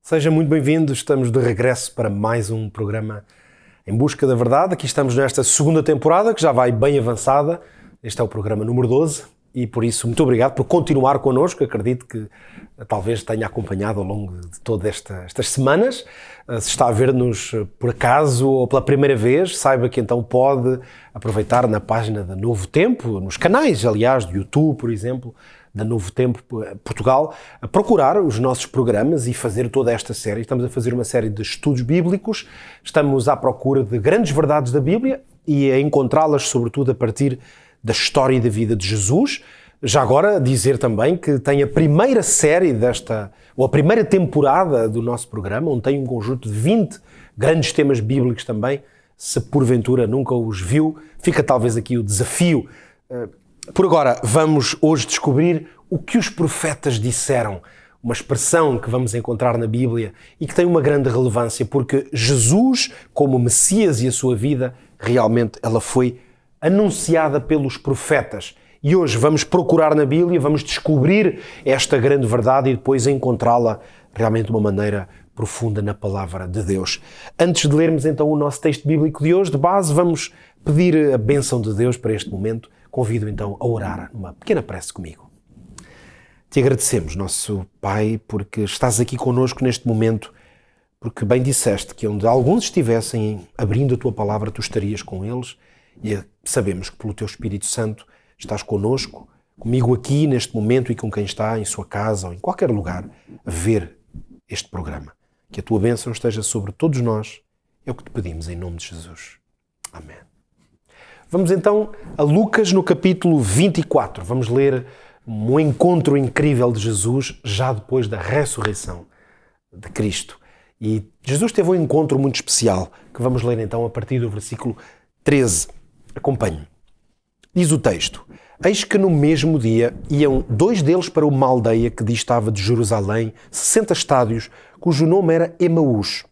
Seja muito bem-vindo, estamos de regresso para mais um programa Em Busca da Verdade. Aqui estamos nesta segunda temporada, que já vai bem avançada. Este é o programa número 12 e por isso muito obrigado por continuar connosco. Acredito que talvez tenha acompanhado ao longo de todas estas semanas. Se está a ver-nos por acaso ou pela primeira vez, saiba que então pode aproveitar na página da Novo Tempo, nos canais, aliás, do YouTube, por exemplo, da Novo Tempo Portugal, a procurar os nossos programas e fazer toda esta série. Estamos a fazer uma série de estudos bíblicos, estamos à procura de grandes verdades da Bíblia e a encontrá-las sobretudo a partir da história e da vida de Jesus. Já agora dizer também que tem a primeira série ou a primeira temporada do nosso programa, onde tem um conjunto de 20 grandes temas bíblicos também. Se porventura nunca os viu, fica talvez aqui o desafio. Por agora, vamos hoje descobrir o que os profetas disseram, uma expressão que vamos encontrar na Bíblia e que tem uma grande relevância, porque Jesus, como Messias e a sua vida, realmente ela foi anunciada pelos profetas. E hoje vamos procurar na Bíblia, vamos descobrir esta grande verdade e depois encontrá-la realmente de uma maneira profunda na Palavra de Deus. Antes de lermos então o nosso texto bíblico de hoje, de base, vamos pedir a bênção de Deus para este momento. Convido então a orar numa pequena prece comigo. Te agradecemos, nosso Pai, porque estás aqui connosco neste momento, porque bem disseste que onde alguns estivessem abrindo a Tua Palavra, Tu estarias com eles, e sabemos que pelo Teu Espírito Santo estás connosco, comigo aqui neste momento e com quem está em sua casa ou em qualquer lugar a ver este programa. Que a Tua bênção esteja sobre todos nós, é o que te pedimos em nome de Jesus. Amém. Vamos então a Lucas no capítulo 24. Vamos ler um encontro incrível de Jesus já depois da ressurreição de Cristo. E Jesus teve um encontro muito especial que vamos ler então a partir do versículo 13. Acompanhe-me. Diz o texto: Eis que no mesmo dia iam dois deles para uma aldeia que distava de Jerusalém 60 estádios, cujo nome era Emaús.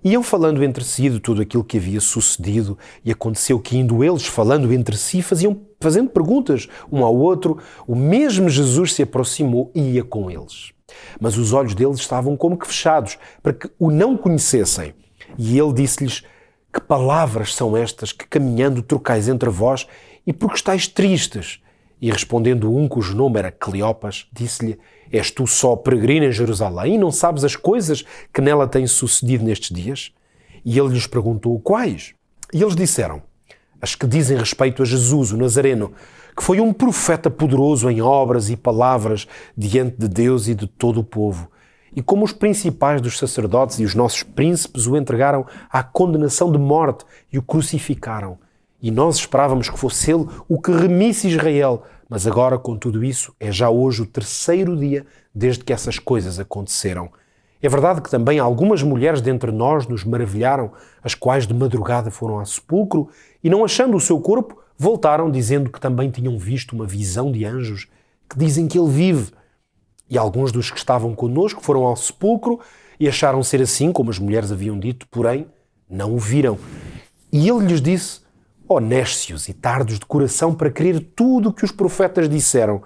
Iam falando entre si de tudo aquilo que havia sucedido e aconteceu que, indo eles falando entre si, fazendo perguntas um ao outro, o mesmo Jesus se aproximou e ia com eles. Mas os olhos deles estavam como que fechados, para que o não conhecessem. E ele disse-lhes: Que palavras são estas que caminhando trocais entre vós, e por que estáis tristes? E respondendo um cujo nome era Cleopas, disse-lhe: És tu só peregrino em Jerusalém e não sabes as coisas que nela têm sucedido nestes dias? E ele lhes perguntou: Quais? E eles disseram: As que dizem respeito a Jesus, o Nazareno, que foi um profeta poderoso em obras e palavras diante de Deus e de todo o povo. E como os principais dos sacerdotes e os nossos príncipes o entregaram à condenação de morte e o crucificaram. E nós esperávamos que fosse ele o que remisse Israel, mas agora, com tudo isso, é já hoje o terceiro dia desde que essas coisas aconteceram. É verdade que também algumas mulheres dentre nós nos maravilharam, as quais de madrugada foram ao sepulcro e, não achando o seu corpo, voltaram dizendo que também tinham visto uma visão de anjos que dizem que ele vive. E alguns dos que estavam connosco foram ao sepulcro e acharam ser assim, como as mulheres haviam dito, porém não o viram. E ele lhes disse: Ó néscios e tardos de coração para crer tudo o que os profetas disseram,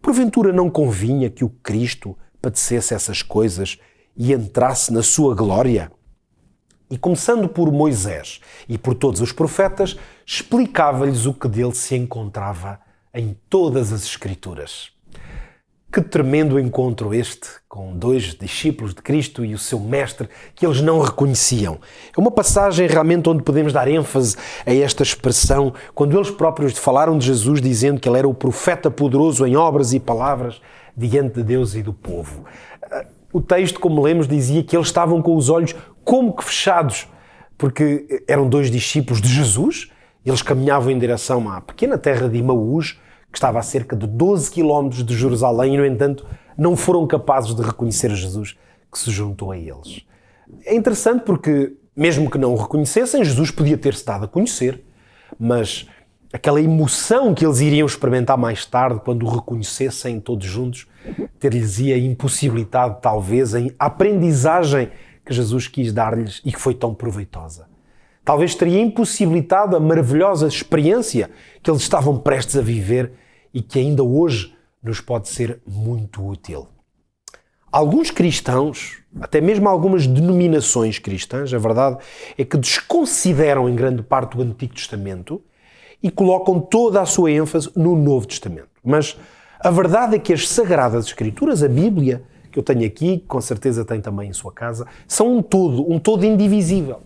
porventura não convinha que o Cristo padecesse essas coisas e entrasse na sua glória? E começando por Moisés e por todos os profetas, explicava-lhes o que dele se encontrava em todas as Escrituras. Que tremendo encontro este com dois discípulos de Cristo e o seu mestre que eles não reconheciam. É uma passagem realmente onde podemos dar ênfase a esta expressão, quando eles próprios falaram de Jesus dizendo que ele era o profeta poderoso em obras e palavras diante de Deus e do povo. O texto, como lemos, dizia que eles estavam com os olhos como que fechados, porque eram dois discípulos de Jesus, eles caminhavam em direção à pequena terra de Emaús, que estava a cerca de 12 quilómetros de Jerusalém e, no entanto, não foram capazes de reconhecer Jesus que se juntou a eles. É interessante porque, mesmo que não o reconhecessem, Jesus podia ter-se dado a conhecer, mas aquela emoção que eles iriam experimentar mais tarde, quando o reconhecessem todos juntos, ter-lhes-ia impossibilitado, talvez, a aprendizagem que Jesus quis dar-lhes e que foi tão proveitosa. Talvez teria impossibilitado a maravilhosa experiência que eles estavam prestes a viver e que ainda hoje nos pode ser muito útil. alguns cristãos, até mesmo algumas denominações cristãs, a verdade é que desconsideram em grande parte o Antigo Testamento e colocam toda a sua ênfase no Novo Testamento. Mas a verdade é que as Sagradas Escrituras, a Bíblia, que eu tenho aqui, com certeza tem também em sua casa, são um todo indivisível.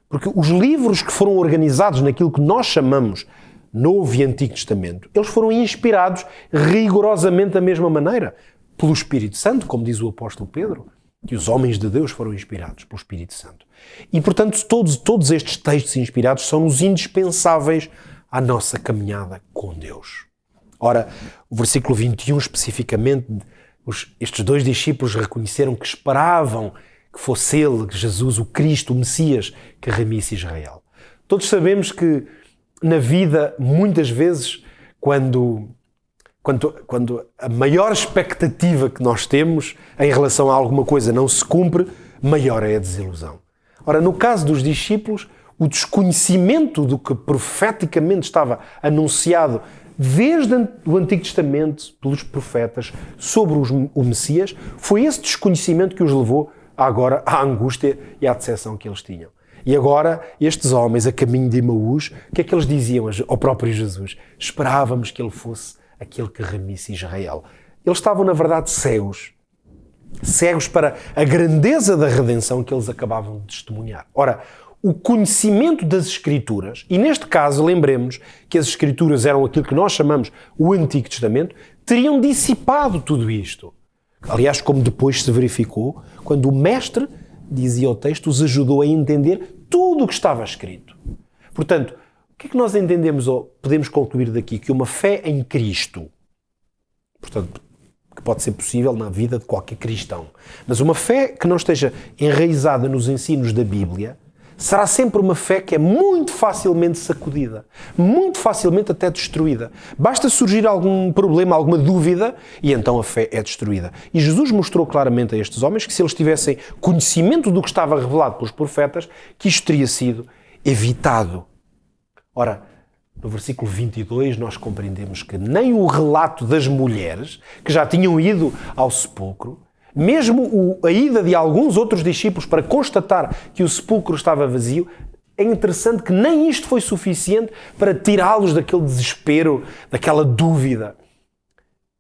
Porque os livros que foram organizados naquilo que nós chamamos Novo e Antigo Testamento, eles foram inspirados rigorosamente da mesma maneira, pelo Espírito Santo, como diz o apóstolo Pedro, que os homens de Deus foram inspirados pelo Espírito Santo. E, portanto, todos estes textos inspirados são-nos indispensáveis à nossa caminhada com Deus. Ora, o versículo 21 especificamente, estes dois discípulos reconheceram que esperavam que fosse ele, Jesus, o Cristo, o Messias, que remisse Israel. Todos sabemos que na vida, muitas vezes, quando a maior expectativa que nós temos em relação a alguma coisa não se cumpre, maior é a desilusão. Ora, no caso dos discípulos, o desconhecimento do que profeticamente estava anunciado desde o Antigo Testamento, pelos profetas, sobre o Messias, foi esse desconhecimento que os levou agora à angústia e à decepção que eles tinham. E agora, estes homens, a caminho de Emaús, o que é que eles diziam ao próprio Jesus? Esperávamos que ele fosse aquele que remisse Israel. Eles estavam, na verdade, cegos para a grandeza da redenção que eles acabavam de testemunhar. Ora, o conhecimento das Escrituras, e neste caso, lembremos que as Escrituras eram aquilo que nós chamamos o Antigo Testamento, teriam dissipado tudo isto. Aliás, como depois se verificou, quando o Mestre, dizia o texto, os ajudou a entender tudo o que estava escrito. Portanto, o que é que nós entendemos ou podemos concluir daqui? Que uma fé em Cristo, portanto, que pode ser possível na vida de qualquer cristão, mas uma fé que não esteja enraizada nos ensinos da Bíblia, será sempre uma fé que é muito facilmente sacudida, muito facilmente até destruída. Basta surgir algum problema, alguma dúvida, e então a fé é destruída. E Jesus mostrou claramente a estes homens que se eles tivessem conhecimento do que estava revelado pelos profetas, que isto teria sido evitado. Ora, no versículo 22 nós compreendemos que nem o relato das mulheres que já tinham ido ao sepulcro, mesmo a ida de alguns outros discípulos para constatar que o sepulcro estava vazio, é interessante que nem isto foi suficiente para tirá-los daquele desespero, daquela dúvida.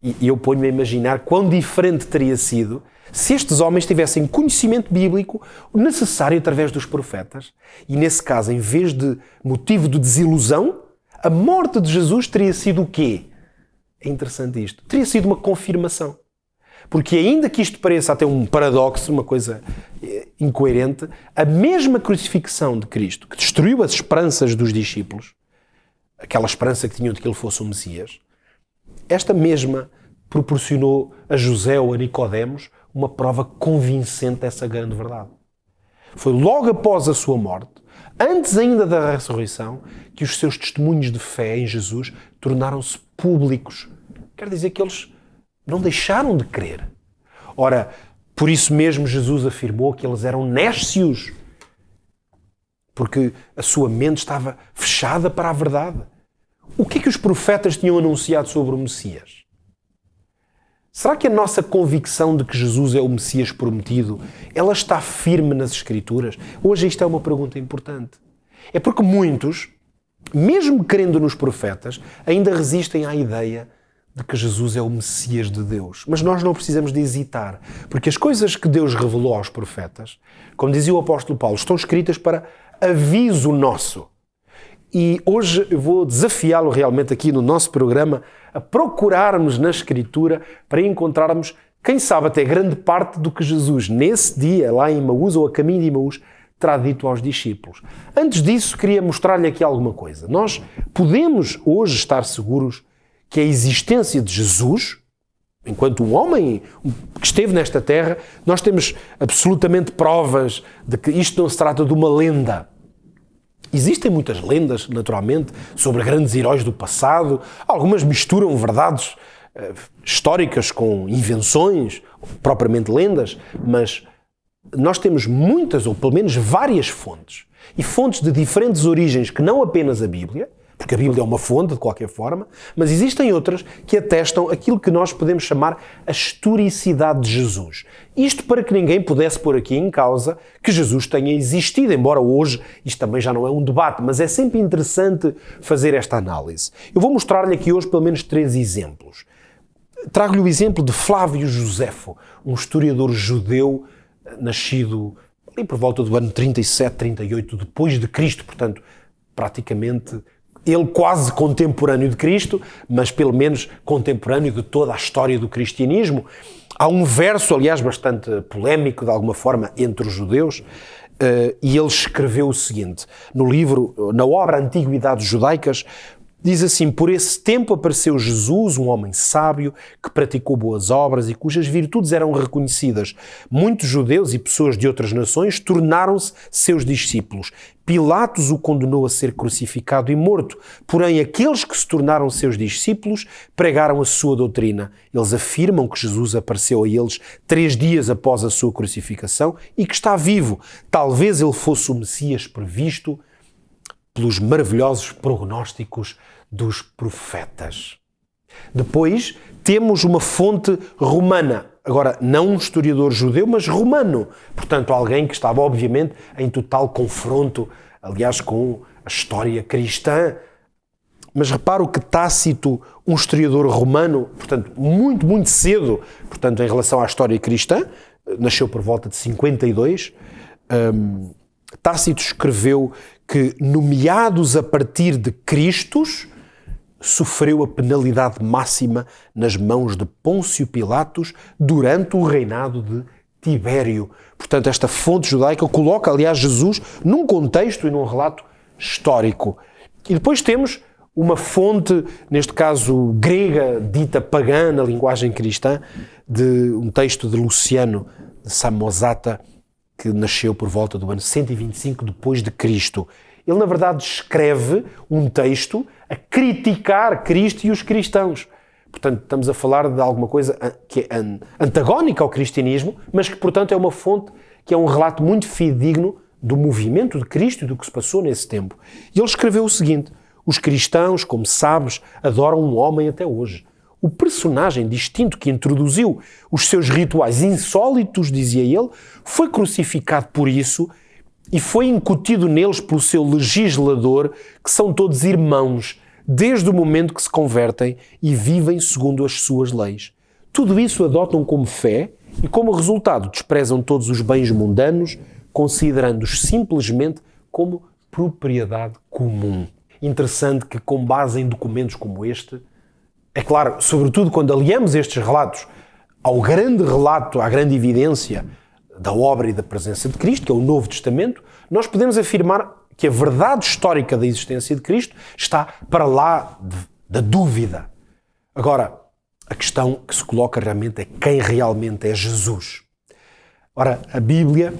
E eu ponho-me a imaginar quão diferente teria sido se estes homens tivessem conhecimento bíblico necessário através dos profetas. E nesse caso, em vez de motivo de desilusão, a morte de Jesus teria sido o quê? É interessante isto. Teria sido uma confirmação. Porque ainda que isto pareça até um paradoxo, uma coisa incoerente, a mesma crucifixão de Cristo, que destruiu as esperanças dos discípulos, aquela esperança que tinham de que ele fosse o Messias, esta mesma proporcionou a José ou a Nicodemos uma prova convincente dessa grande verdade. Foi logo após a sua morte, antes ainda da ressurreição, que os seus testemunhos de fé em Jesus tornaram-se públicos. Quer dizer que eles não deixaram de crer. Ora, por isso mesmo Jesus afirmou que eles eram néscios, porque a sua mente estava fechada para a verdade. O que é que os profetas tinham anunciado sobre o Messias? Será que a nossa convicção de que Jesus é o Messias prometido, ela está firme nas Escrituras? Hoje isto é uma pergunta importante. É porque muitos, mesmo crendo nos profetas, ainda resistem à ideia de que Jesus é o Messias de Deus. Mas nós não precisamos de hesitar, porque as coisas que Deus revelou aos profetas, como dizia o apóstolo Paulo, estão escritas para aviso nosso. E hoje eu vou desafiá-lo realmente aqui no nosso programa a procurarmos na Escritura para encontrarmos, quem sabe até grande parte do que Jesus, nesse dia, lá em Emaús ou a caminho de Emaús, terá dito aos discípulos. Antes disso, queria mostrar-lhe aqui alguma coisa. Nós podemos hoje estar seguros que a existência de Jesus, enquanto um homem que esteve nesta terra, nós temos absolutamente provas de que isto não se trata de uma lenda. Existem muitas lendas, naturalmente, sobre grandes heróis do passado. Algumas misturam verdades históricas com invenções, propriamente lendas, mas nós temos muitas, ou pelo menos várias fontes, e fontes de diferentes origens que não apenas a Bíblia. porque a Bíblia é uma fonte de qualquer forma, mas existem outras que atestam aquilo que nós podemos chamar a historicidade de Jesus. Isto para que ninguém pudesse pôr aqui em causa que Jesus tenha existido, embora hoje isto também já não é um debate, mas é sempre interessante fazer esta análise. Eu vou mostrar-lhe aqui hoje pelo menos 3 exemplos. Trago-lhe o exemplo de Flávio Josefo, um historiador judeu nascido ali por volta do ano 37, 38 depois de Cristo, portanto, praticamente ele quase contemporâneo de Cristo, mas pelo menos contemporâneo de toda a história do cristianismo. Há um verso, aliás, bastante polémico, de alguma forma, entre os judeus, e ele escreveu o seguinte, no livro, na obra Antiguidades Judaicas, diz assim: por esse tempo apareceu Jesus, um homem sábio, que praticou boas obras e cujas virtudes eram reconhecidas. Muitos judeus e pessoas de outras nações tornaram-se seus discípulos. Pilatos o condenou a ser crucificado e morto. Porém, aqueles que se tornaram seus discípulos pregaram a sua doutrina. Eles afirmam que Jesus apareceu a eles 3 dias após a sua crucificação e que está vivo. Talvez ele fosse o Messias previsto pelos maravilhosos prognósticos dos profetas. Depois temos uma fonte romana, agora não um historiador judeu, mas romano, portanto alguém que estava obviamente em total confronto, aliás, com a história cristã. Mas reparo que Tácito, um historiador romano, portanto muito cedo, portanto em relação à história cristã, nasceu por volta de 52, Tácito escreveu que, nomeados a partir de Cristos, sofreu a penalidade máxima nas mãos de Pôncio Pilatos durante o reinado de Tibério. Portanto, esta fonte judaica coloca, aliás, Jesus num contexto e num relato histórico. E depois temos uma fonte, neste caso grega, dita pagã, na linguagem cristã, de um texto de Luciano de Samosata, que nasceu por volta do ano 125 depois de Cristo. Ele, na verdade, escreve um texto a criticar Cristo e os cristãos. Portanto, estamos a falar de alguma coisa que é antagónica ao cristianismo, mas que, portanto, é uma fonte que é um relato muito fidedigno do movimento de Cristo e do que se passou nesse tempo. E ele escreveu o seguinte: os cristãos, como sabes, adoram um homem até hoje. O personagem distinto que introduziu os seus rituais insólitos, dizia ele, foi crucificado por isso e foi incutido neles pelo seu legislador, que são todos irmãos, desde o momento que se convertem e vivem segundo as suas leis. Tudo isso adotam como fé e, como resultado, desprezam todos os bens mundanos, considerando-os simplesmente como propriedade comum. Interessante que, com base em documentos como este, é claro, sobretudo quando aliamos estes relatos ao grande relato, à grande evidência da obra e da presença de Cristo, que é o Novo Testamento, nós podemos afirmar que a verdade histórica da existência de Cristo está para lá da dúvida. Agora, a questão que se coloca realmente é quem realmente é Jesus. Ora, a Bíblia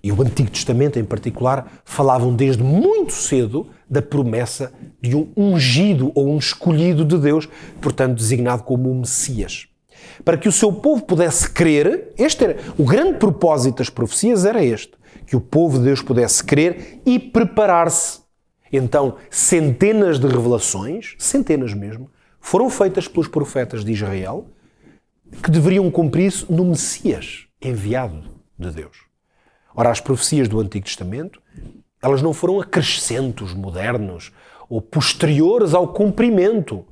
e o Antigo Testamento em particular falavam desde muito cedo da promessa de um ungido ou um escolhido de Deus, portanto designado como o Messias. Para que o seu povo pudesse crer, este era o grande propósito das profecias, era este, que o povo de Deus pudesse crer e preparar-se. Então, centenas de revelações, centenas mesmo, foram feitas pelos profetas de Israel, que deveriam cumprir-se no Messias, enviado de Deus. Ora, as profecias do Antigo Testamento, elas não foram acrescentos modernos ou posteriores ao cumprimento.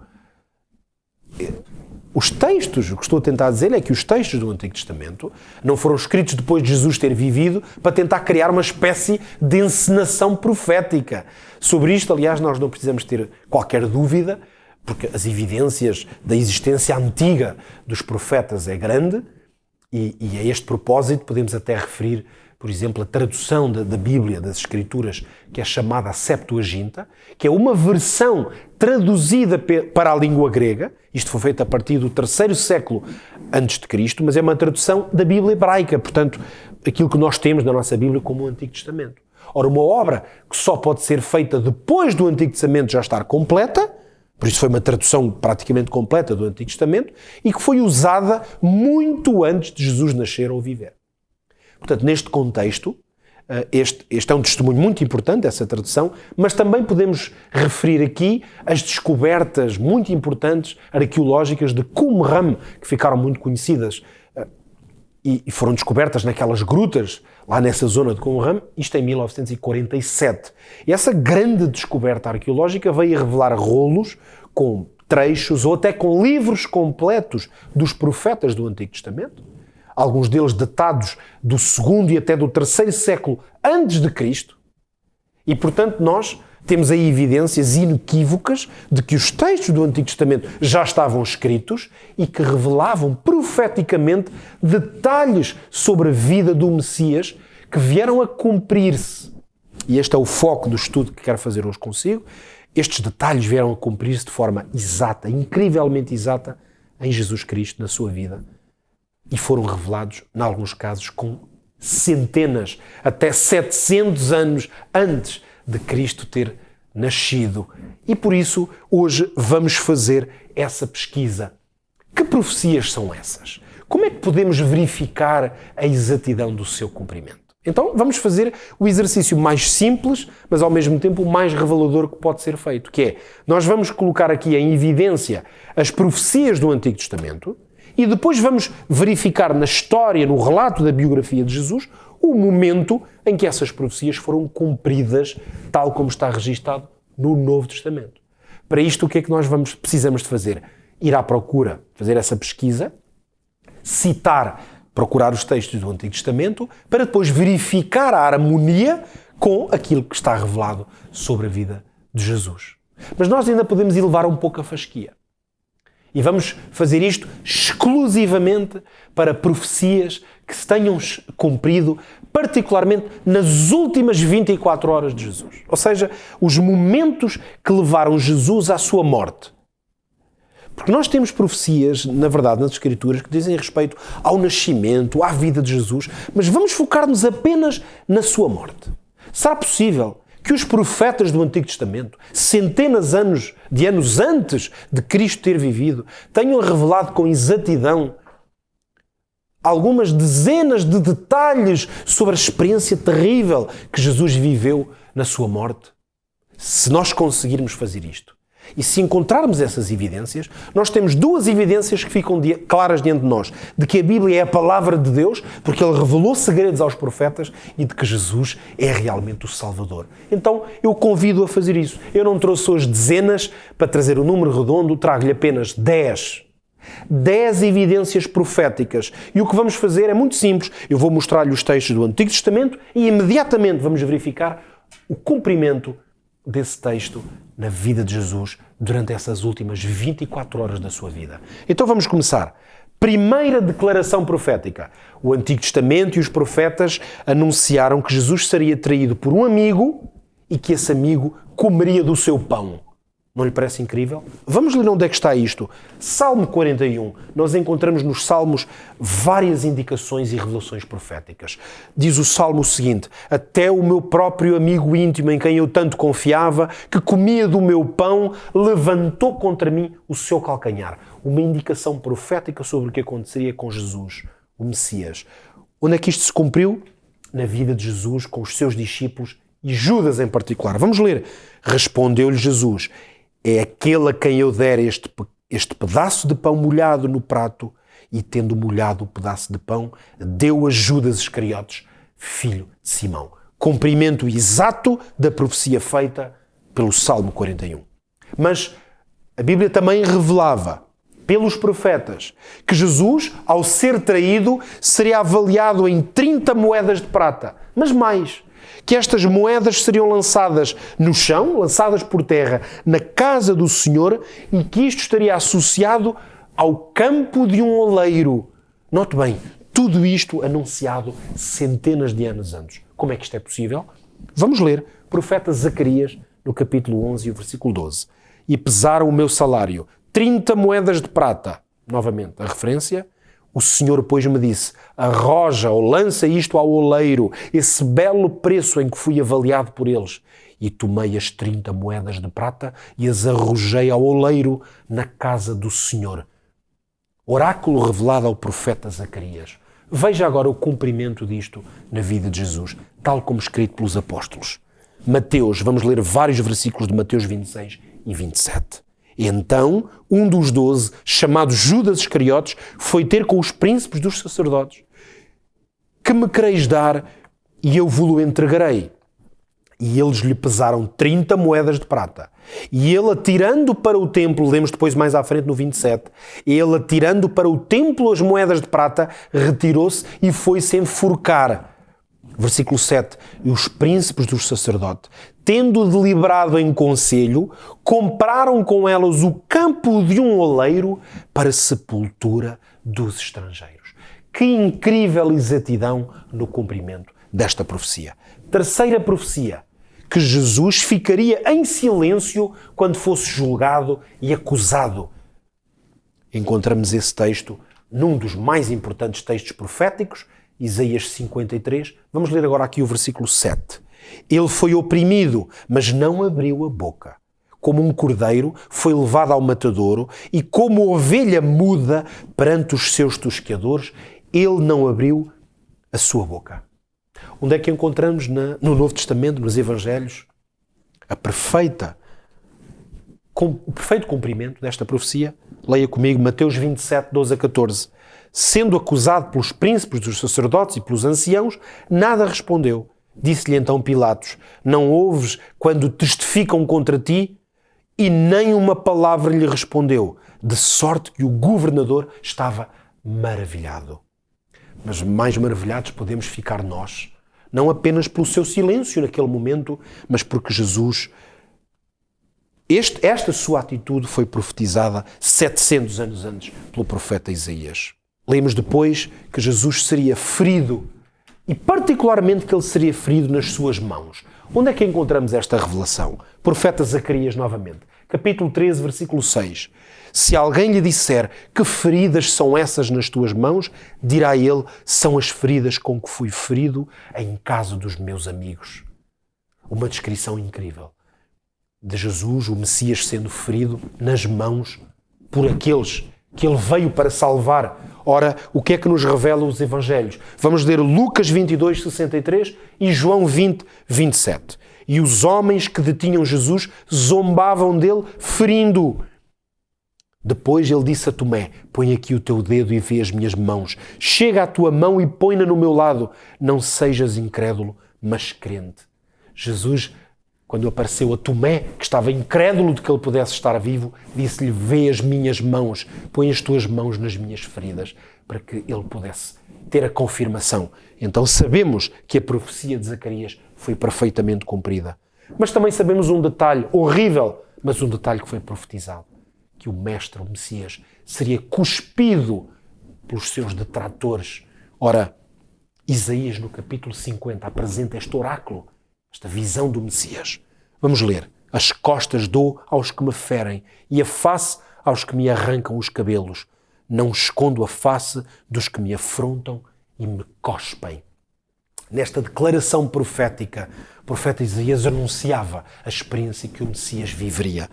Os textos, o que estou a tentar dizer é que os textos do Antigo Testamento não foram escritos depois de Jesus ter vivido para tentar criar uma espécie de encenação profética. Sobre isto, aliás, nós não precisamos ter qualquer dúvida, porque as evidências da existência antiga dos profetas é grande e a este propósito podemos até referir, por exemplo, a tradução da Bíblia, das Escrituras, que é chamada a Septuaginta, que é uma versão traduzida para a língua grega. Isto foi feito a partir do 3º século antes de Cristo, mas é uma tradução da Bíblia hebraica, portanto, aquilo que nós temos na nossa Bíblia como o Antigo Testamento. Ora, uma obra que só pode ser feita depois do Antigo Testamento já estar completa, por isso foi uma tradução praticamente completa do Antigo Testamento, e que foi usada muito antes de Jesus nascer ou viver. Portanto, neste contexto, Este é um testemunho muito importante, essa tradução, mas também podemos referir aqui as descobertas muito importantes arqueológicas de Qumran, que ficaram muito conhecidas e foram descobertas naquelas grutas, lá nessa zona de Qumran, isto em 1947. E essa grande descoberta arqueológica veio a revelar rolos com trechos ou até com livros completos dos profetas do Antigo Testamento, alguns deles datados do 2º e até do 3º século antes de Cristo. E, portanto, nós temos aí evidências inequívocas de que os textos do Antigo Testamento já estavam escritos e que revelavam profeticamente detalhes sobre a vida do Messias que vieram a cumprir-se. E este é o foco do estudo que quero fazer hoje consigo. Estes detalhes vieram a cumprir-se de forma exata, incrivelmente exata, em Jesus Cristo, na sua vida. E foram revelados, em alguns casos, com centenas, até 700 anos antes de Cristo ter nascido. E por isso, hoje, vamos fazer essa pesquisa. Que profecias são essas? Como é que podemos verificar a exatidão do seu cumprimento? Então, vamos fazer o exercício mais simples, mas ao mesmo tempo o mais revelador que pode ser feito, que é, nós vamos colocar aqui em evidência as profecias do Antigo Testamento e depois vamos verificar na história, no relato da biografia de Jesus, o momento em que essas profecias foram cumpridas, tal como está registado no Novo Testamento. Para isto, o que é que nós precisamos de fazer? Ir à procura, fazer essa pesquisa, procurar os textos do Antigo Testamento, para depois verificar a harmonia com aquilo que está revelado sobre a vida de Jesus. Mas nós ainda podemos elevar um pouco a fasquia. E vamos fazer isto exclusivamente para profecias que se tenham cumprido, particularmente nas últimas 24 horas de Jesus. Ou seja, os momentos que levaram Jesus à sua morte. Porque nós temos profecias, na verdade, nas Escrituras, que dizem respeito ao nascimento, à vida de Jesus, mas vamos focar-nos apenas na sua morte. Será possível que os profetas do Antigo Testamento, centenas de anos antes de Cristo ter vivido, tenham revelado com exatidão algumas dezenas de detalhes sobre a experiência terrível que Jesus viveu na sua morte? Se nós conseguirmos fazer isto, e se encontrarmos essas evidências, nós temos duas evidências que ficam claras diante de nós. De que a Bíblia é a palavra de Deus, porque Ele revelou segredos aos profetas, e de que Jesus é realmente o Salvador. Então, eu convido a fazer isso. Eu não trouxe hoje dezenas para trazer o número redondo, trago-lhe apenas 10. 10 evidências proféticas. E o que vamos fazer é muito simples. Eu vou mostrar-lhe os textos do Antigo Testamento e imediatamente vamos verificar o cumprimento desse texto na vida de Jesus durante essas últimas 24 horas da sua vida. Então vamos começar. Primeira declaração profética. O Antigo Testamento e os profetas anunciaram que Jesus seria traído por um amigo e que esse amigo comeria do seu pão. Não lhe parece incrível? Vamos ler onde é que está isto. Salmo 41. Nós encontramos nos Salmos várias indicações e revelações proféticas. Diz o Salmo o seguinte: até o meu próprio amigo íntimo, em quem eu tanto confiava, que comia do meu pão, levantou contra mim o seu calcanhar. Uma indicação profética sobre o que aconteceria com Jesus, o Messias. Onde é que isto se cumpriu? Na vida de Jesus, com os seus discípulos e Judas em particular. Vamos ler. Respondeu-lhe Jesus: é aquele a quem eu der este pedaço de pão molhado no prato. E tendo molhado o pedaço de pão, deu a Judas Iscariotes, filho de Simão. Cumprimento exato da profecia feita pelo Salmo 41. Mas a Bíblia também revelava, pelos profetas, que Jesus, ao ser traído, seria avaliado em 30 moedas de prata. Mas mais, que estas moedas seriam lançadas no chão, lançadas por terra, na casa do Senhor, e que isto estaria associado ao campo de um oleiro. Note bem, tudo isto anunciado centenas de anos antes. Como é que isto é possível? Vamos ler profeta Zacarias, no capítulo 11 e o versículo 12. E pesaram o meu salário, 30 moedas de prata. Novamente, a referência. O Senhor, pois, me disse: arroja ou lança isto ao oleiro, esse belo preço em que fui avaliado por eles. E tomei as 30 moedas de prata e as arrojei ao oleiro na casa do Senhor. Oráculo revelado ao profeta Zacarias. Veja agora o cumprimento disto na vida de Jesus, tal como escrito pelos apóstolos. Mateus, vamos ler vários versículos de Mateus 26 e 27. Então, um dos 12, chamado Judas Iscariotes, foi ter com os príncipes dos sacerdotes. Que me quereis dar e eu vos-lo entregarei? E eles lhe pesaram 30 moedas de prata. E ele, atirando para o templo, lemos depois mais à frente no 27, ele, atirando para o templo as moedas de prata, retirou-se e foi-se enforcar. Versículo 7. E os príncipes dos sacerdotes, tendo deliberado em conselho, compraram com elas o campo de um oleiro para a sepultura dos estrangeiros. Que incrível exatidão no cumprimento desta profecia. Terceira profecia, que Jesus ficaria em silêncio quando fosse julgado e acusado. Encontramos esse texto num dos mais importantes textos proféticos, Isaías 53. Vamos ler agora aqui o versículo 7. Ele foi oprimido, mas não abriu a boca. Como um cordeiro foi levado ao matadouro e como ovelha muda perante os seus tosqueadores, ele não abriu a sua boca. Onde é que encontramos no Novo Testamento, nos Evangelhos, o perfeito cumprimento desta profecia? Leia comigo Mateus 27, 12 a 14. Sendo acusado pelos príncipes dos sacerdotes e pelos anciãos, nada respondeu. Disse-lhe então Pilatos: não ouves quando testificam contra ti? E nem uma palavra lhe respondeu, de sorte que o governador estava maravilhado. Mas mais maravilhados podemos ficar nós, não apenas pelo seu silêncio naquele momento, mas porque Jesus, esta sua atitude foi profetizada 700 anos antes pelo profeta Isaías. Lemos depois que Jesus seria ferido e particularmente que ele seria ferido nas suas mãos. Onde é que encontramos esta revelação? Profeta Zacarias novamente, capítulo 13, versículo 6. Se alguém lhe disser que feridas são essas nas tuas mãos, dirá ele, são as feridas com que fui ferido em casa dos meus amigos. Uma descrição incrível de Jesus, o Messias, sendo ferido nas mãos por aqueles que ele veio para salvar. Ora, o que é que nos revelam os Evangelhos? Vamos ler Lucas 22, 63 e João 20, 27. E os homens que detinham Jesus zombavam dele, ferindo-o. Depois ele disse a Tomé: põe aqui o teu dedo e vê as minhas mãos. Chega a tua mão e põe-na no meu lado. Não sejas incrédulo, mas crente. Jesus, quando apareceu a Tomé, que estava incrédulo de que ele pudesse estar vivo, disse-lhe: vê as minhas mãos, põe as tuas mãos nas minhas feridas, para que ele pudesse ter a confirmação. Então sabemos que a profecia de Zacarias foi perfeitamente cumprida. Mas também sabemos um detalhe horrível, mas um detalhe que foi profetizado: que o Mestre, o Messias, seria cuspido pelos seus detratores. Ora, Isaías, no capítulo 50, apresenta este oráculo, esta visão do Messias. Vamos ler. As costas dou aos que me ferem e a face aos que me arrancam os cabelos. Não escondo a face dos que me afrontam e me cospem. Nesta declaração profética, o profeta Isaías anunciava a experiência que o Messias viveria.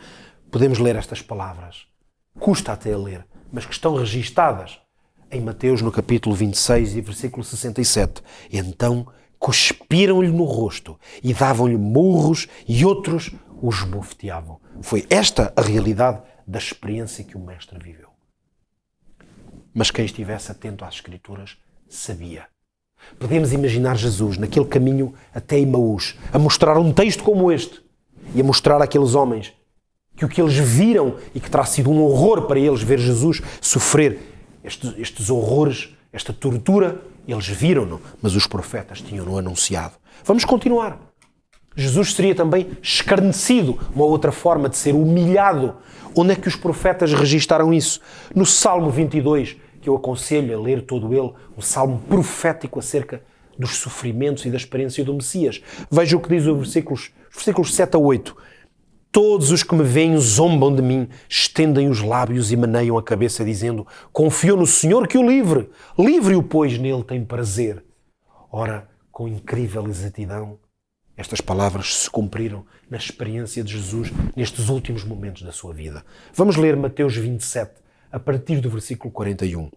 Podemos ler estas palavras. Custa até a ler, mas que estão registadas em Mateus, no capítulo 26 e versículo 67. Então cuspiram-lhe no rosto e davam-lhe murros e outros o esbofeteavam. Foi esta a realidade da experiência que o Mestre viveu. Mas quem estivesse atento às Escrituras sabia. Podemos imaginar Jesus naquele caminho até Emaús, a mostrar um texto como este e a mostrar àqueles homens que o que eles viram e que terá sido um horror para eles ver Jesus sofrer estes horrores, esta tortura, eles viram-no, mas os profetas tinham-no anunciado. Vamos continuar. Jesus seria também escarnecido, uma outra forma de ser humilhado. Onde é que os profetas registaram isso? No Salmo 22, que eu aconselho a ler todo ele, um salmo profético acerca dos sofrimentos e da experiência do Messias. Veja o que diz os versículos 7 a 8. Todos os que me veem zombam de mim, estendem os lábios e maneiam a cabeça, dizendo: confio no Senhor que o livre. Livre-o, pois nele tem prazer. Ora, com incrível exatidão, estas palavras se cumpriram na experiência de Jesus nestes últimos momentos da sua vida. Vamos ler Mateus 27, a partir do versículo 41.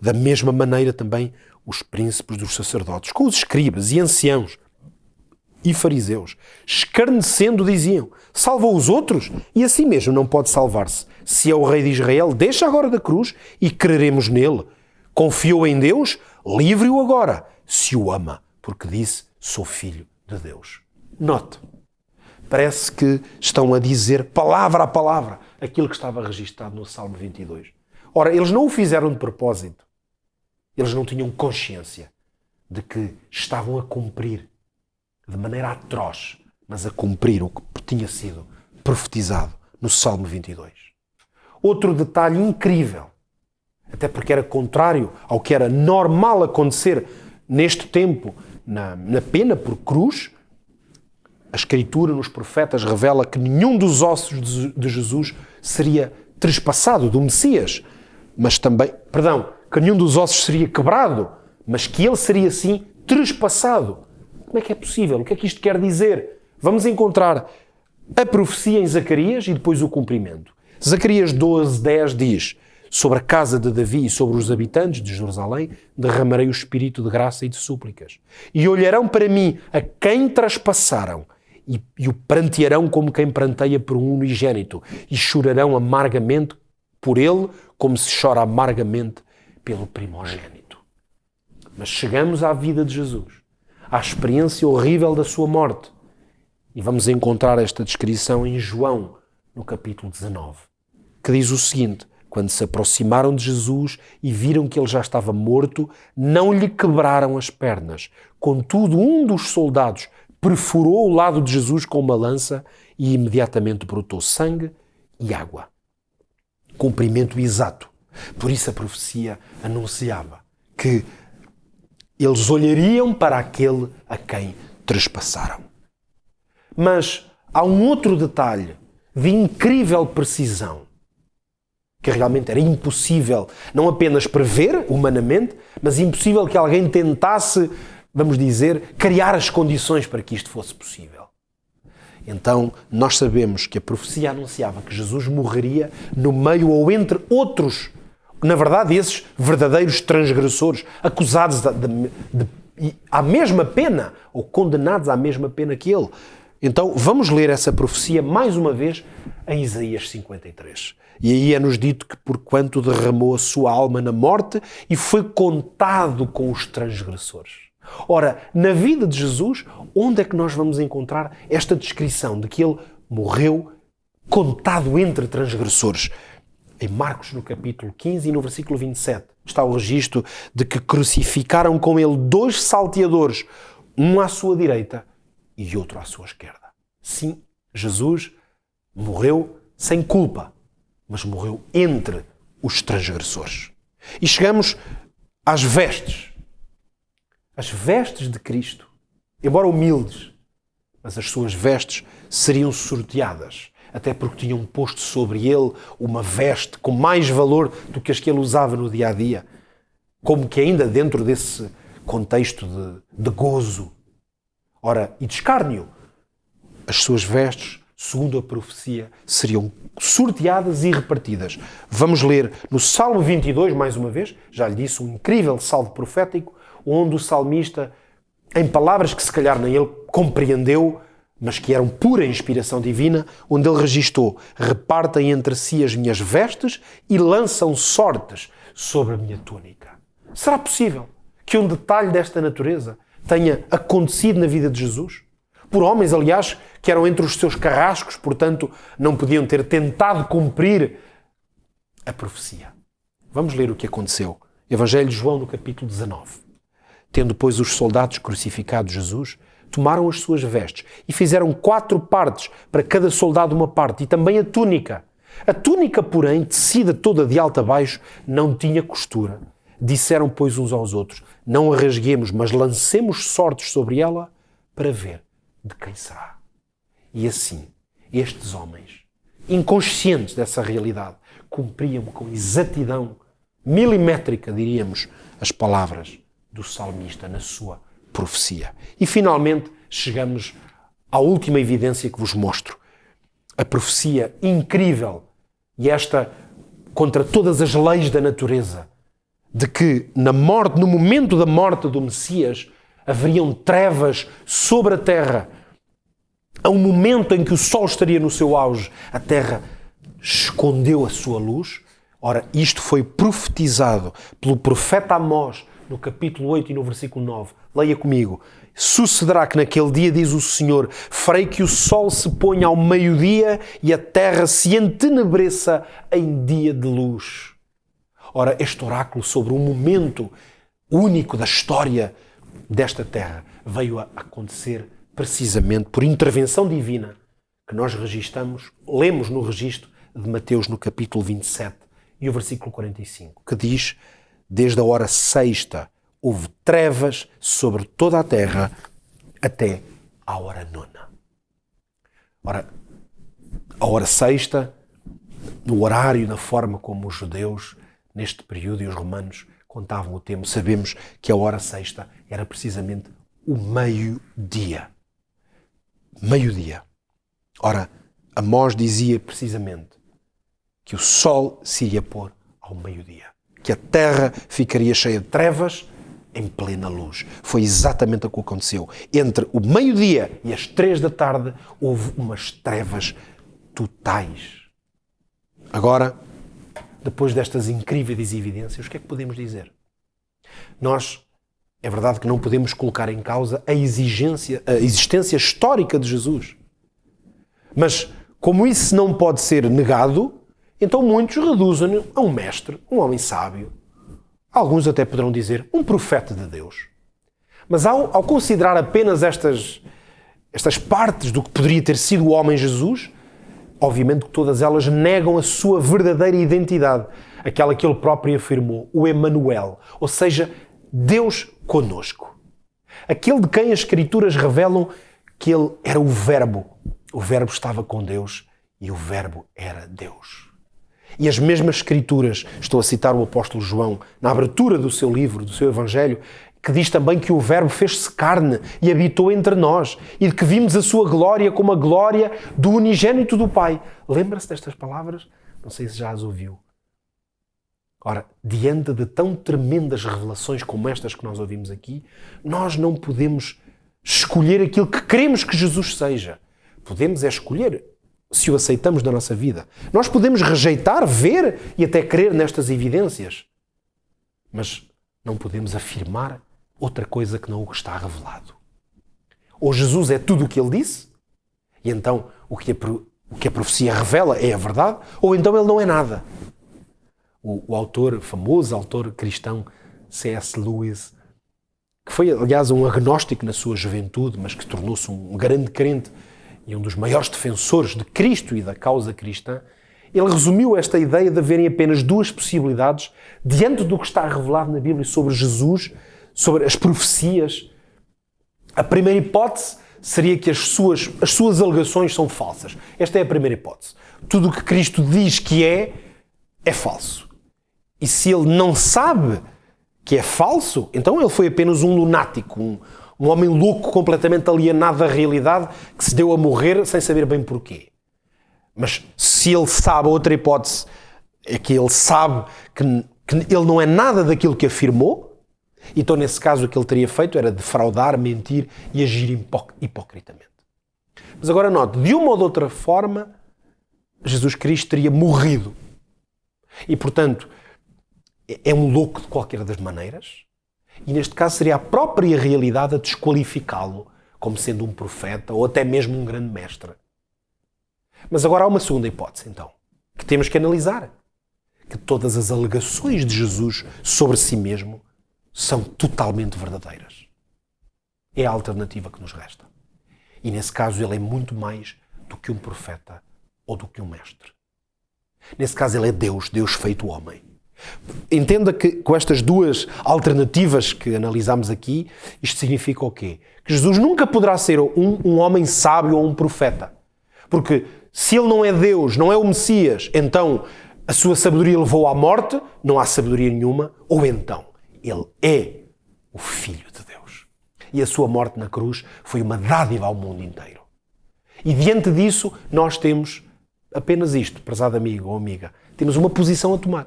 Da mesma maneira também, os príncipes dos sacerdotes, com os escribas e anciãos e fariseus, escarnecendo, diziam: salvou os outros e a si mesmo não pode salvar-se. Se é o rei de Israel, deixa agora da cruz e creremos nele. Confiou em Deus, livre-o agora, se o ama, porque disse: sou filho de Deus. Note, parece que estão a dizer palavra a palavra aquilo que estava registado no Salmo 22. Ora, eles não o fizeram de propósito. Eles não tinham consciência de que estavam a cumprir de maneira atroz, mas a cumprir o que tinha sido profetizado no Salmo 22. Outro detalhe incrível, até porque era contrário ao que era normal acontecer neste tempo na pena por cruz, a Escritura nos profetas revela que nenhum dos ossos de Jesus seria trespassado, do Messias, mas também, que nenhum dos ossos seria quebrado, mas que ele seria sim trespassado. Como é que é possível? O que é que isto quer dizer? Vamos encontrar a profecia em Zacarias e depois o cumprimento. Zacarias 12:10 diz: sobre a casa de Davi e sobre os habitantes de Jerusalém derramarei o espírito de graça e de súplicas. E olharão para mim a quem traspassaram e o prantearão como quem pranteia por um unigênito e chorarão amargamente por ele como se chora amargamente pelo primogênito. Mas chegamos à vida de Jesus, à experiência horrível da sua morte. E vamos encontrar esta descrição em João, no capítulo 19, que diz o seguinte: quando se aproximaram de Jesus e viram que ele já estava morto, não lhe quebraram as pernas. Contudo, um dos soldados perfurou o lado de Jesus com uma lança e imediatamente brotou sangue e água. Cumprimento exato. Por isso a profecia anunciava que eles olhariam para aquele a quem trespassaram. Mas há um outro detalhe de incrível precisão, que realmente era impossível não apenas prever humanamente, mas impossível que alguém tentasse, vamos dizer, criar as condições para que isto fosse possível. Então, nós sabemos que a profecia anunciava que Jesus morreria no meio ou entre outros, na verdade, esses verdadeiros transgressores, acusados à mesma pena, ou condenados à mesma pena que ele. Então, vamos ler essa profecia mais uma vez em Isaías 53. E aí é-nos dito que porquanto derramou a sua alma na morte e foi contado com os transgressores. Ora, na vida de Jesus, onde é que nós vamos encontrar esta descrição de que ele morreu contado entre transgressores? Em Marcos, no capítulo 15 e no versículo 27, está o registro de que crucificaram com ele 2 salteadores, um à sua direita e outro à sua esquerda. Sim, Jesus morreu sem culpa, mas morreu entre os transgressores. E chegamos às vestes. As vestes de Cristo, embora humildes, mas as suas vestes seriam sorteadas, até porque tinham posto sobre ele uma veste com mais valor do que as que ele usava no dia-a-dia, como que ainda dentro desse contexto de gozo. Ora, e de escárnio, as suas vestes, segundo a profecia, seriam sorteadas e repartidas. Vamos ler no Salmo 22, mais uma vez, já lhe disse, um incrível salmo profético, onde o salmista, em palavras que se calhar nem ele compreendeu, mas que eram pura inspiração divina, onde ele registou: repartem entre si as minhas vestes e lançam sortes sobre a minha túnica. Será possível que um detalhe desta natureza tenha acontecido na vida de Jesus? Por homens, aliás, que eram entre os seus carrascos, portanto, não podiam ter tentado cumprir a profecia. Vamos ler o que aconteceu. Evangelho de João, no capítulo 19. Tendo, pois, os soldados crucificado Jesus, tomaram as suas vestes e fizeram 4 partes, para cada soldado uma parte, e também a túnica. A túnica, porém, tecida toda de alto a baixo, não tinha costura. Disseram, pois, uns aos outros: não a rasguemos, mas lancemos sortes sobre ela para ver de quem será. E assim, estes homens, inconscientes dessa realidade, cumpriam com exatidão milimétrica, diríamos, as palavras do salmista na sua profecia. E finalmente chegamos à última evidência que vos mostro. A profecia incrível, e esta contra todas as leis da natureza, de que no momento da morte do Messias, haveriam trevas sobre a terra. A um momento em que o sol estaria no seu auge, a terra escondeu a sua luz. Ora, isto foi profetizado pelo profeta Amós, no capítulo 8 e no versículo 9. Leia comigo. Sucederá que naquele dia, diz o Senhor, farei que o sol se ponha ao meio-dia e a terra se entenebreça em dia de luz. Ora, este oráculo sobre um momento único da história desta terra veio a acontecer precisamente por intervenção divina que nós lemos no registro de Mateus no capítulo 27 e o versículo 45, que diz: desde a hora sexta houve trevas sobre toda a terra até à hora nona. Ora, a hora sexta, no horário, na forma como os judeus, neste período, e os romanos contavam o tempo, sabemos que a hora sexta era precisamente o meio-dia. Meio-dia. Ora, Amós dizia precisamente que o sol se iria pôr ao meio-dia, que a terra ficaria cheia de trevas em plena luz. Foi exatamente o que aconteceu. Entre o meio-dia e as 3 da tarde houve umas trevas totais. Agora, depois destas incríveis evidências, o que é que podemos dizer? Nós, é verdade que não podemos colocar em causa a existência histórica de Jesus. Mas, como isso não pode ser negado, então muitos reduzem-no a um mestre, um homem sábio. Alguns até poderão dizer um profeta de Deus. Mas ao considerar apenas estas partes do que poderia ter sido o homem Jesus, obviamente que todas elas negam a sua verdadeira identidade, aquela que ele próprio afirmou, o Emanuel, ou seja, Deus conosco. Aquele de quem as Escrituras revelam que ele era o Verbo estava com Deus e o Verbo era Deus. E as mesmas Escrituras, estou a citar o apóstolo João, na abertura do seu livro, do seu Evangelho, que diz também que o Verbo fez-se carne e habitou entre nós, e de que vimos a sua glória como a glória do unigênito do Pai. Lembra-se destas palavras? Não sei se já as ouviu. Ora, diante de tão tremendas revelações como estas que nós ouvimos aqui, nós não podemos escolher aquilo que queremos que Jesus seja. Podemos é escolher se o aceitamos na nossa vida. Nós podemos rejeitar, ver e até crer nestas evidências. Mas não podemos afirmar outra coisa que não o que está revelado. Ou Jesus é tudo o que ele disse, e então o que a profecia revela é a verdade, ou então ele não é nada. O famoso autor cristão C.S. Lewis, que foi, aliás, um agnóstico na sua juventude, mas que tornou-se um grande crente e um dos maiores defensores de Cristo e da causa cristã, ele resumiu esta ideia de haverem apenas 2 possibilidades diante do que está revelado na Bíblia sobre Jesus, sobre as profecias. A primeira hipótese seria que as suas alegações são falsas. Esta é a primeira hipótese. Tudo o que Cristo diz que é falso. E se ele não sabe que é falso, então ele foi apenas um lunático, um homem louco, completamente alienado da realidade, que se deu a morrer sem saber bem porquê. Mas se ele sabe, outra hipótese é que ele sabe que ele não é nada daquilo que afirmou, então nesse caso o que ele teria feito era defraudar, mentir e agir hipocritamente. Mas agora note, de uma ou de outra forma, Jesus Cristo teria morrido. E portanto, é um louco de qualquer das maneiras, e neste caso seria a própria realidade a desqualificá-lo como sendo um profeta ou até mesmo um grande mestre. Mas agora há uma segunda hipótese, então, que temos que analisar. Que todas as alegações de Jesus sobre si mesmo são totalmente verdadeiras. É a alternativa que nos resta. E nesse caso ele é muito mais do que um profeta ou do que um mestre. Nesse caso ele é Deus, Deus feito homem. Entenda que com estas 2 alternativas que analisamos aqui, isto significa o quê? Que Jesus nunca poderá ser um homem sábio ou um profeta. Porque se ele não é Deus, não é o Messias, então a sua sabedoria levou à morte, não há sabedoria nenhuma, ou então ele é o Filho de Deus. E a sua morte na cruz foi uma dádiva ao mundo inteiro. E diante disso, nós temos apenas isto, prezado amigo ou amiga, temos uma posição a tomar.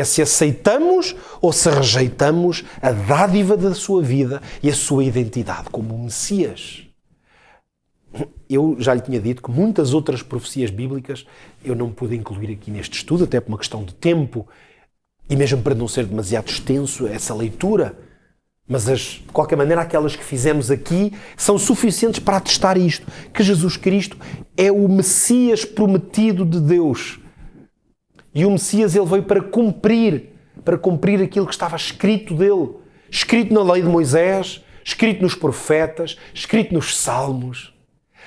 é se aceitamos ou se rejeitamos a dádiva da sua vida e a sua identidade como Messias. Eu já lhe tinha dito que muitas outras profecias bíblicas eu não pude incluir aqui neste estudo, até por uma questão de tempo e mesmo para não ser demasiado extenso essa leitura. Mas, de qualquer maneira, aquelas que fizemos aqui são suficientes para atestar isto, que Jesus Cristo é o Messias prometido de Deus. E o Messias, ele veio para cumprir aquilo que estava escrito dele. Escrito na lei de Moisés, escrito nos profetas, escrito nos salmos.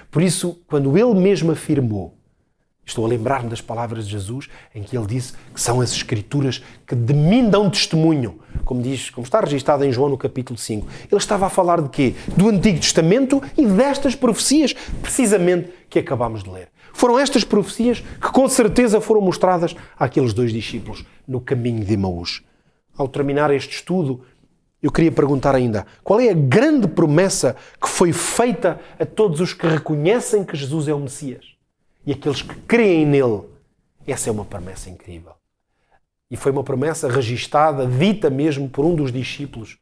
Por isso, quando ele mesmo afirmou, estou a lembrar-me das palavras de Jesus, em que ele disse que são as Escrituras que de mim dão testemunho, como está registado em João no capítulo 5. Ele estava a falar de quê? Do Antigo Testamento e destas profecias, precisamente, que acabámos de ler. Foram estas profecias que com certeza foram mostradas àqueles 2 discípulos no caminho de Emaús. Ao terminar este estudo, eu queria perguntar ainda, qual é a grande promessa que foi feita a todos os que reconhecem que Jesus é o Messias? E aqueles que creem nele? Essa é uma promessa incrível. E foi uma promessa registada, dita mesmo por um dos discípulos,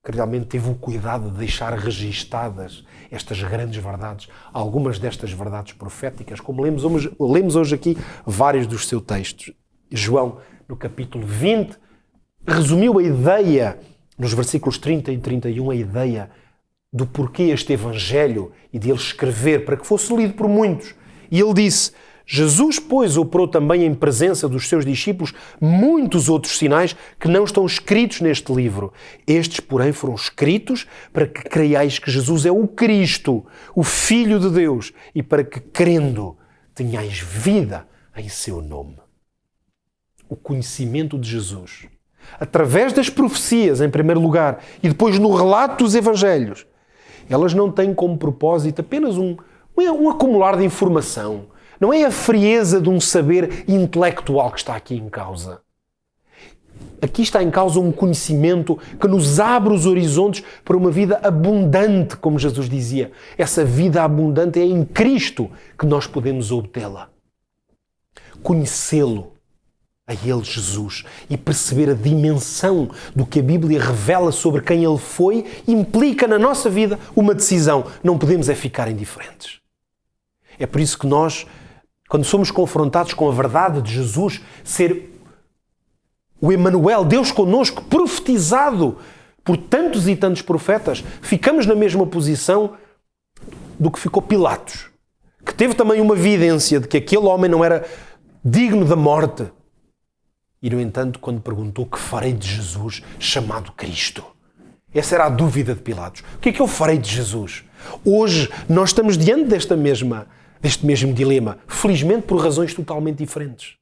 que realmente teve o cuidado de deixar registadas estas grandes verdades, algumas destas verdades proféticas, como lemos hoje aqui vários dos seus textos. João, no capítulo 20, resumiu a ideia, nos versículos 30 e 31, a ideia do porquê este Evangelho e de ele escrever para que fosse lido por muitos. E ele disse: Jesus, pois, operou também em presença dos seus discípulos muitos outros sinais que não estão escritos neste livro. Estes, porém, foram escritos para que creiais que Jesus é o Cristo, o Filho de Deus, e para que, crendo, tenhais vida em seu nome. O conhecimento de Jesus, através das profecias, em primeiro lugar, e depois no relato dos Evangelhos, elas não têm como propósito apenas um acumular de informação. Não é a frieza de um saber intelectual que está aqui em causa. Aqui está em causa um conhecimento que nos abre os horizontes para uma vida abundante, como Jesus dizia. Essa vida abundante é em Cristo que nós podemos obtê-la. Conhecê-lo, a Ele, Jesus, e perceber a dimensão do que a Bíblia revela sobre quem Ele foi, implica na nossa vida uma decisão. Não podemos é ficar indiferentes. É por isso que nós, quando somos confrontados com a verdade de Jesus, ser o Emanuel, Deus connosco, profetizado por tantos e tantos profetas, ficamos na mesma posição do que ficou Pilatos, que teve também uma evidência de que aquele homem não era digno da morte. E, no entanto, quando perguntou: que farei de Jesus chamado Cristo? Essa era a dúvida de Pilatos. O que é que eu farei de Jesus? Hoje nós estamos diante deste mesmo dilema, felizmente por razões totalmente diferentes.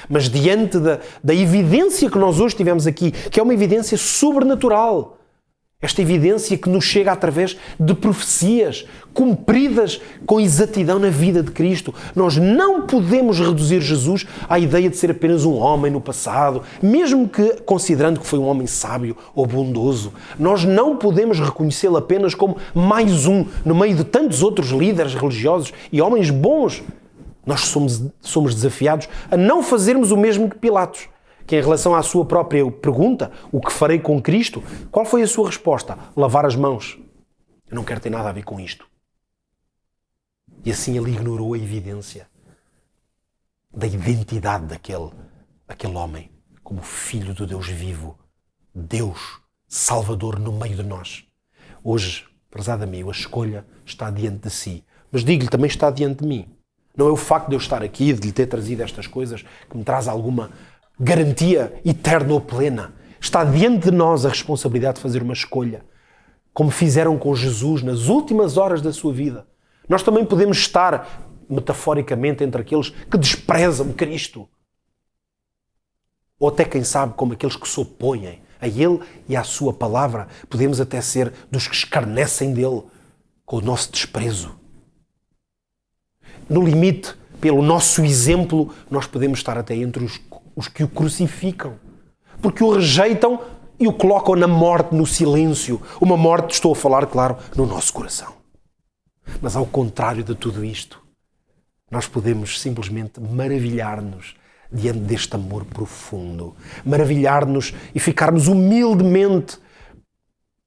Mas diante da evidência que nós hoje tivemos aqui, que é uma evidência sobrenatural, esta evidência que nos chega através de profecias cumpridas com exatidão na vida de Cristo. Nós não podemos reduzir Jesus à ideia de ser apenas um homem no passado, mesmo que considerando que foi um homem sábio ou bondoso. Nós não podemos reconhecê-lo apenas como mais um no meio de tantos outros líderes religiosos e homens bons. Nós somos desafiados a não fazermos o mesmo que Pilatos, que em relação à sua própria pergunta, o que farei com Cristo, qual foi a sua resposta? Lavar as mãos. Eu não quero ter nada a ver com isto. E assim ele ignorou a evidência da identidade daquele homem como filho do Deus vivo, Deus Salvador no meio de nós. Hoje, prezado amigo, a escolha está diante de si, mas digo-lhe, também está diante de mim. Não é o facto de eu estar aqui, de lhe ter trazido estas coisas, que me traz alguma garantia eterna ou plena. Está diante de nós a responsabilidade de fazer uma escolha, como fizeram com Jesus nas últimas horas da sua vida. Nós também podemos estar, metaforicamente, entre aqueles que desprezam Cristo. Ou até, quem sabe, como aqueles que se opõem a Ele e à sua palavra. Podemos até ser dos que escarnecem dele com o nosso desprezo. No limite, pelo nosso exemplo, nós podemos estar até entre os que o crucificam, porque o rejeitam e o colocam na morte, no silêncio. Uma morte, estou a falar, claro, no nosso coração. Mas ao contrário de tudo isto, nós podemos simplesmente maravilhar-nos diante deste amor profundo, maravilhar-nos e ficarmos humildemente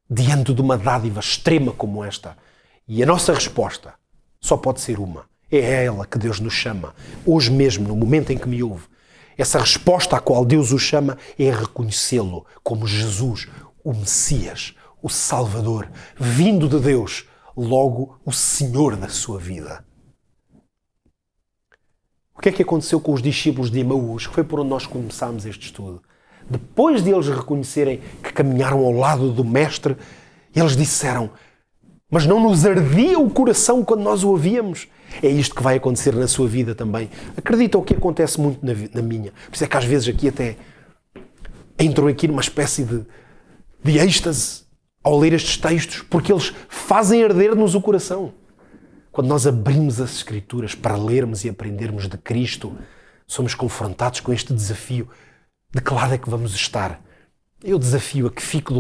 diante de uma dádiva extrema como esta. E a nossa resposta só pode ser uma. É a ela que Deus nos chama, hoje mesmo, no momento em que me ouve. Essa resposta à qual Deus o chama é reconhecê-lo como Jesus, o Messias, o Salvador, vindo de Deus, logo o Senhor da sua vida. O que é que aconteceu com os discípulos de Emaús, que foi por onde nós começámos este estudo? Depois de eles reconhecerem que caminharam ao lado do Mestre, eles disseram: mas não nos ardia o coração quando nós o ouvíamos? É isto que vai acontecer na sua vida também. Acredita o que acontece muito na minha. Por isso é que às vezes aqui até entram aqui numa espécie de êxtase ao ler estes textos, porque eles fazem arder-nos o coração. Quando nós abrimos as Escrituras para lermos e aprendermos de Cristo, somos confrontados com este desafio. De que lado é que vamos estar? Eu desafio a que fique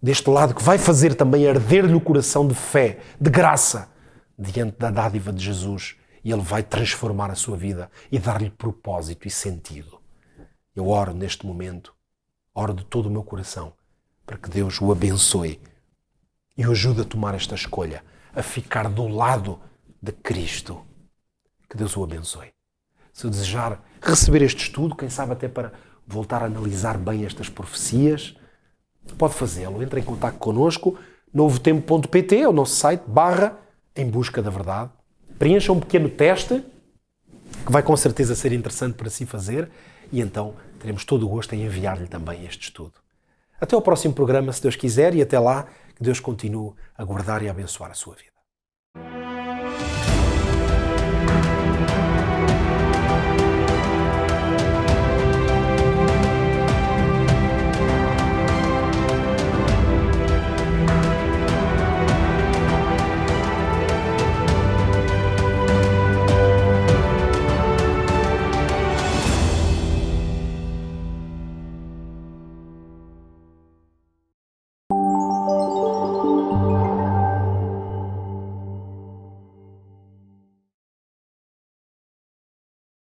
deste lado que vai fazer também arder-lhe o coração de fé, de graça, diante da dádiva de Jesus, e Ele vai transformar a sua vida e dar-lhe propósito e sentido. Eu oro neste momento, oro de todo o meu coração, para que Deus o abençoe e o ajude a tomar esta escolha, a ficar do lado de Cristo. Que Deus o abençoe. Se desejar receber este estudo, quem sabe até para voltar a analisar bem estas profecias, pode fazê-lo. Entre em contato connosco, novotempo.pt, é o nosso site, /em busca da verdade. Preencha um pequeno teste, que vai com certeza ser interessante para si fazer, e então teremos todo o gosto em enviar-lhe também este estudo. Até ao próximo programa, se Deus quiser, e até lá, que Deus continue a guardar e a abençoar a sua vida.